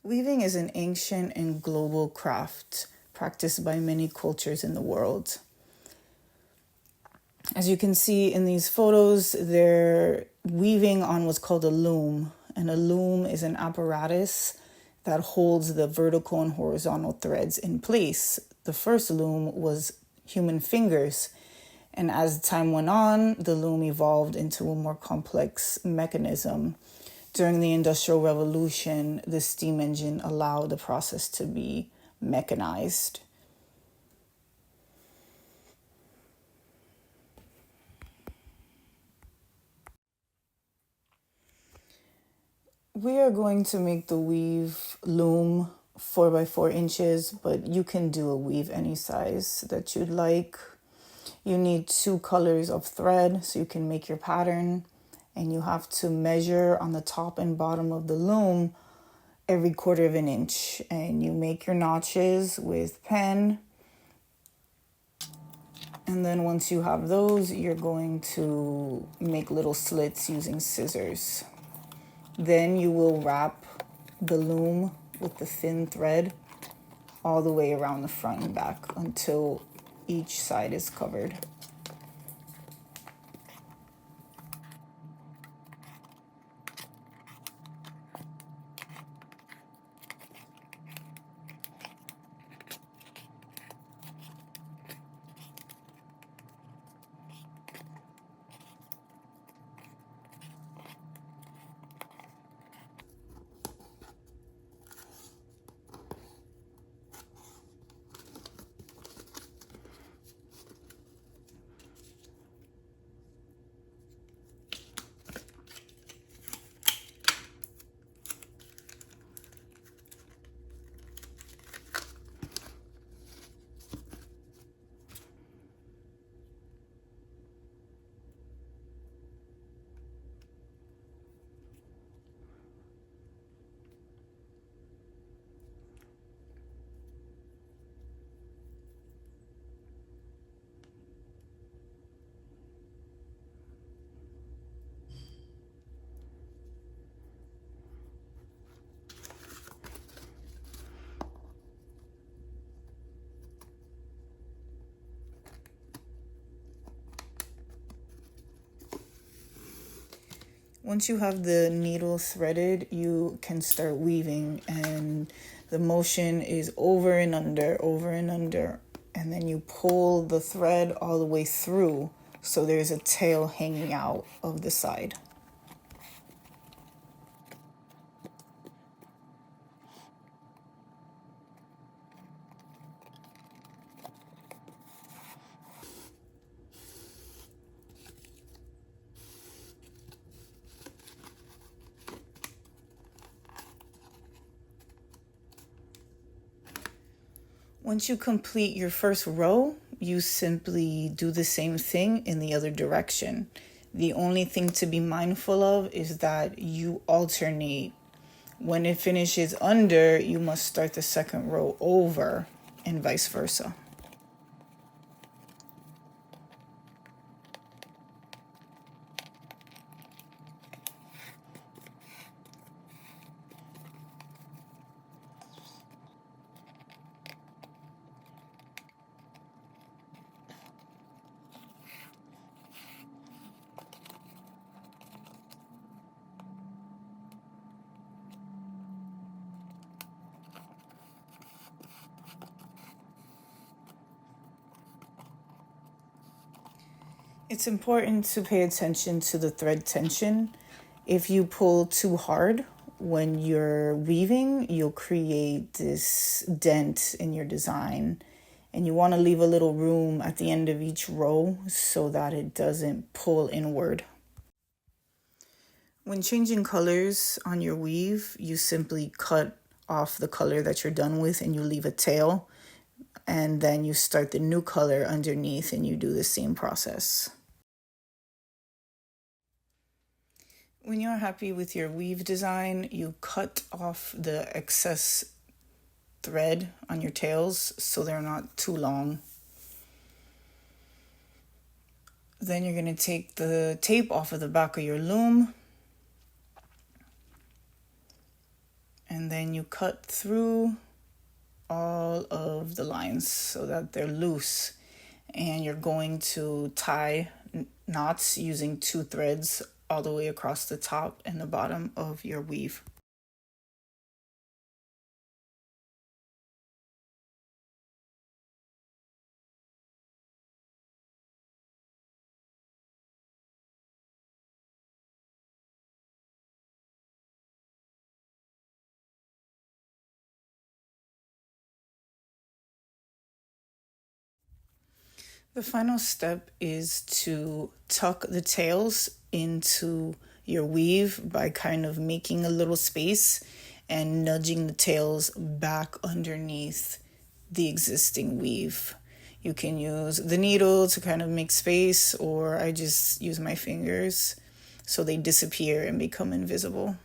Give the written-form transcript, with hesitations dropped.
Weaving is an ancient and global craft practiced by many cultures in the world. As you can see in these photos, they're weaving on what's called a loom. And a loom is an apparatus that holds the vertical and horizontal threads in place. The first loom was human fingers. And as time went on, the loom evolved into a more complex mechanism. During the Industrial Revolution, the steam engine allowed the process to be mechanized. We are going to make the weave loom 4 by 4 inches, but you can do a weave any size that you'd like. You need 2 colors of thread so you can make your pattern, and you have to measure on the top and bottom of the loom every 1/4 of an inch, and you make your notches with pen. And then once you have those, you're going to make little slits using scissors. Then you will wrap the loom with the thin thread all the way around the front and back until each side is covered. Once you have the needle threaded, you can start weaving, and the motion is over and under, and then you pull the thread all the way through so there's a tail hanging out of the side. Once you complete your first row, you simply do the same thing in the other direction. The only thing to be mindful of is that you alternate. When it finishes under, you must start the second row over, and vice versa. It's important to pay attention to the thread tension. If you pull too hard when you're weaving, you'll create this dent in your design. And you want to leave a little room at the end of each row so that it doesn't pull inward. When changing colors on your weave, you simply cut off the color that you're done with and you leave a tail. And then you start the new color underneath and you do the same process. When you're happy with your weave design, you cut off the excess thread on your tails so they're not too long. Then you're going to take the tape off of the back of your loom And then you cut through all of the lines so that they're loose. And you're going to tie knots using 2 threads all the way across the top and the bottom of your weave. The final step is to tuck the tails into your weave by kind of making a little space and nudging the tails back underneath the existing weave. You can use the needle to kind of make space, or I just use my fingers so they disappear and become invisible.